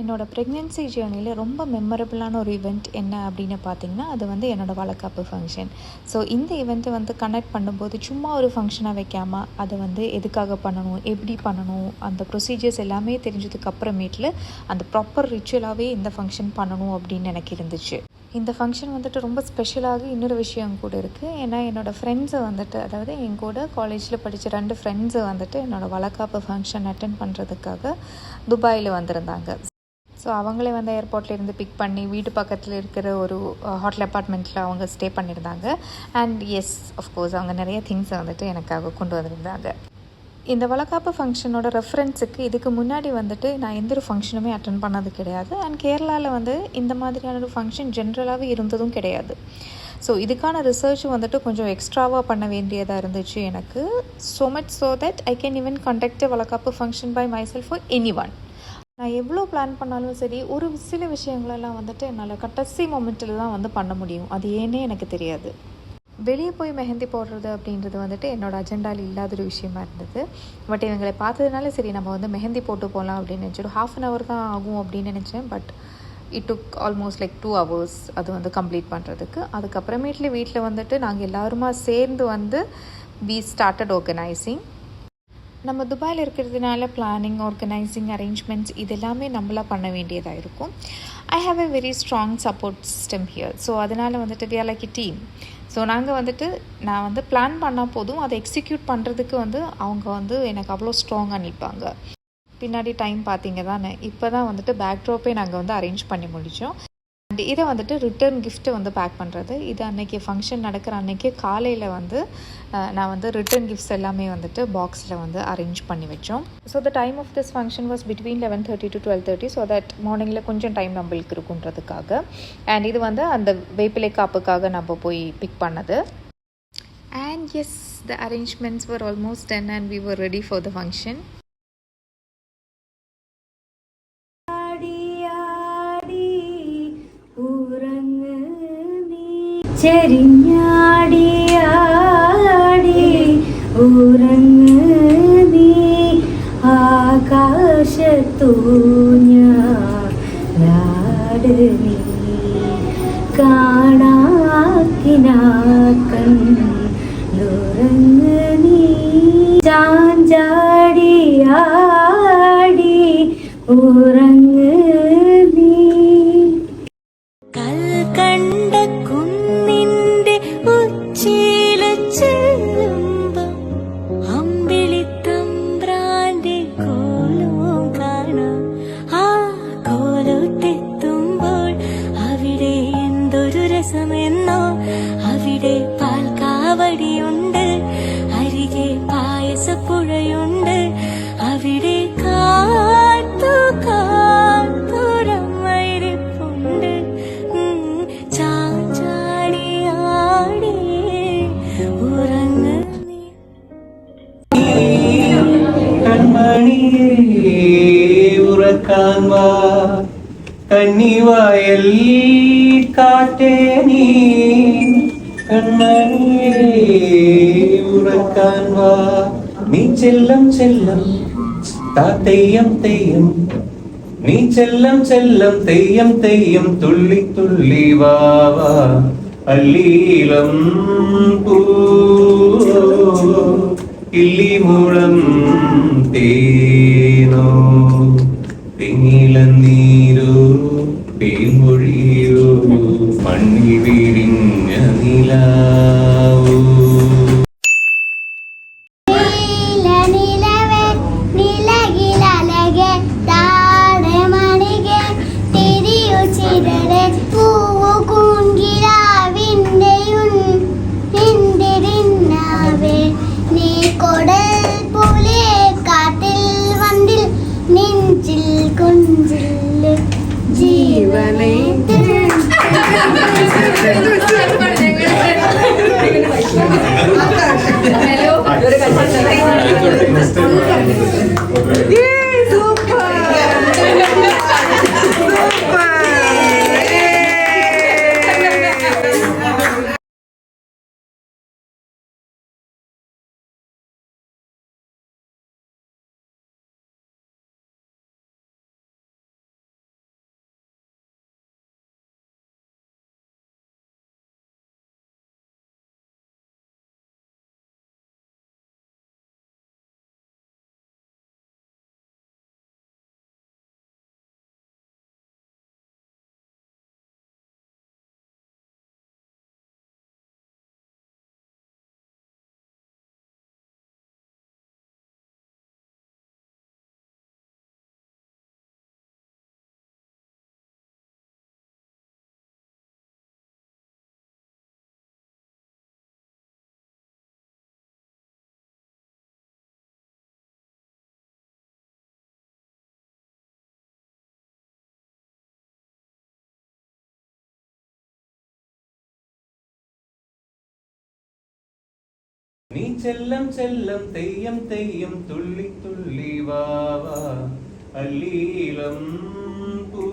என்னோடய ப்ரெக்னென்சி ஜேர்னியில் ரொம்ப மெமரபுளான ஒரு ஈவெண்ட் என்ன அப்படின்னு பார்த்தீங்கன்னா, அது வந்து என்னோடய வளைகாப்பு ஃபங்க்ஷன். ஸோ இந்த ஈவெண்ட்டை வந்து கனெக்ட் பண்ணும்போது சும்மா ஒரு ஃபங்க்ஷனாக வைக்காமல் அதை வந்து எதுக்காக பண்ணணும், எப்படி பண்ணணும், அந்த ப்ரொசீஜர்ஸ் எல்லாமே தெரிஞ்சதுக்கு அப்புறமேட்டில் அந்த ப்ராப்பர் ரிச்சுவலாகவே இந்த ஃபங்க்ஷன் பண்ணணும் அப்படின்னு எனக்கு இருந்துச்சு. இந்த ஃபங்க்ஷன் வந்துட்டு ரொம்ப ஸ்பெஷலாக இன்னொரு விஷயம் கூட இருக்குது. ஏன்னா என்னோடய ஃப்ரெண்ட்ஸை வந்துட்டு, அதாவது என் கூட காலேஜில் படித்த 2 ஃப்ரெண்ட்ஸை வந்துட்டு என்னோடய வளைகாப்பு ஃபங்க்ஷன் அட்டென்ட் பண்ணுறதுக்காக துபாயில் வந்திருந்தாங்க. ஸோ அவங்களே வந்து ஏர்போர்ட்லேருந்து பிக் பண்ணி வீட்டு பக்கத்தில் இருக்கிற ஒரு ஹோட்டல் அப்பார்ட்மெண்ட்டில் அவங்க ஸ்டே பண்ணியிருந்தாங்க. அண்ட் எஸ், அஃப்கோர்ஸ் அவங்க நிறைய திங்ஸை வந்துட்டு எனக்காக கொண்டு வந்திருந்தாங்க. இந்த வளைகாப்பு ஃபங்க்ஷனோட ரெஃபரன்ஸுக்கு இதுக்கு முன்னாடி வந்துட்டு நான் எந்த ஒரு ஃபங்க்ஷனுமே அட்டன் பண்ணது கிடையாது. அண்ட் கேரளாவில் வந்து இந்த மாதிரியான ஒரு ஃபங்க்ஷன் ஜென்ரலாகவே இருந்ததும் கிடையாது. ஸோ இதுக்கான ரிசர்ச் வந்துட்டு கொஞ்சம் எக்ஸ்ட்ராவாக பண்ண வேண்டியதாக இருந்துச்சு எனக்கு. So much so that I can even conduct valaikappu function by my self for anyone. நான் எவ்வளோ பிளான் பண்ணாலும் சரி, ஒரு சில விஷயங்களெல்லாம் வந்துட்டு என்னால் கடைசி மொமெண்ட்டில் தான் வந்து பண்ண முடியும். அது ஏன்னே எனக்கு தெரியாது. வெளியே போய் மெஹந்தி போடுறது அப்படின்றது வந்துட்டு என்னோடய அஜெண்டாவில் இல்லாத ஒரு விஷயமா இருந்தது. பட் இவங்களை பார்த்ததுனால சரி நம்ம வந்து மெஹந்தி போட்டு போகலாம் அப்படின்னு நினச்சி, ஒரு 1/2 hour தான் ஆகும் அப்படின்னு நினச்சேன். But it took almost like 2 hours அது வந்து கம்ப்ளீட் பண்ணுறதுக்கு. அதுக்கப்புறமேட்டில் வீட்டில் வந்துட்டு நாங்கள் எல்லாருமா சேர்ந்து வந்து வி ஸ்டார்டட் ஆர்கனைசிங். நம்ம துபாயில் இருக்கிறதுனால பிளானிங், ஆர்கனைசிங், அரேஞ்ச்மெண்ட்ஸ் இது எல்லாமே நம்மளாக பண்ண வேண்டியதாக இருக்கும். I have a very strong support system here. So அதனால் வந்துட்டு we are like a team. So நாங்கள் வந்துட்டு நான் வந்து பிளான் பண்ணால் போதும், அதை எக்ஸிக்யூட் பண்ணுறதுக்கு வந்து அவங்க வந்து எனக்கு அவ்வளோ ஸ்ட்ராங்காக நிற்பாங்க. பின்னாடி டைம் பார்த்தீங்க தானே, இப்போ தான் வந்துட்டு பேக்ட்ராப்பே நாங்கள் வந்து அரேஞ்ச் பண்ணி முடித்தோம். அண்ட் இதை வந்துட்டு ரிட்டர்ன் கிஃப்ட்டை வந்து பேக் பண்ணுறது. இது அன்றைக்கி ஃபங்க்ஷன் நடக்கிற அன்றைக்கி காலையில் வந்து நான் வந்து ரிட்டர்ன் கிஃப்ட்ஸ் எல்லாமே வந்துட்டு பாக்ஸில் வந்து அரேஞ்ச் பண்ணி வச்சோம். So the time of this function was between 11:30 to 12:30. So that மார்னிங்கில் கொஞ்சம் டைம் நம்மளுக்கு இருக்குன்றதுக்காக. அண்ட் இது வந்து அந்த வேப்பிலை காப்புக்காக நம்ம போய் பிக் பண்ணது. And yes, the arrangements were almost done and we were ready for the function. ചെരിഞ്ഞാടി ആടി ഉറങ്ങ് നീ ആകാശത്തൂ ഞാട് നീ കാണാക്കിനാക്കൻ ഉറങ്ങ് നീ ചാഞ്ചാടി ആടി ഉറങ്ങ് നീ കൽക്കണ്ട കുന്നിന്റെ ഉച്ചിയില് ചെല്ലുമ്പോ അമ്പിളിത്തമ്പ്രാന്റെ കോലവും കാണാം. ആ കോലത്തെത്തുമ്പോൾ അവിടെ എന്തൊരു രസമെന്നോ. അവിടെ പാൽക്കാവടിയുണ്ട്, അരികെ പായസപ്പുഴയുണ്ട്, അവിടെ കാത്തു കാത്തുരമ്മയിരിപ്പുണ്ട്. ചാഞ്ചാടി ആടി ഉറങ്ങ് നീ. കൺമണിയേ ഉറക്കാൻ വാ, കന്നിവായൽ കാറ്റേ നീ. കൺമണിയേ ഉറക്കാൻ വാ, നീ ചെല്ലം ചെല്ലം തെയ്യം തെയ്യം, നീ ചെല്ലം ചെല്ലം തെയ്യം തെയ്യം തുള്ളി തുള്ളി വാവാ. അല്ലീലം പൂ കിള്ളിമുളം തേനോ, തെങ്ങിളനീരോ തേൻമൊഴിയോ, മണ്ണിൽ വിരിഞ്ഞ നിലാവോ. ജീവനേ നീ ചെല്ലം ചെല്ലം തെയ്യം തെയ്യം തുള്ളി തുള്ളി വാവാ അല്ലീലം പൂ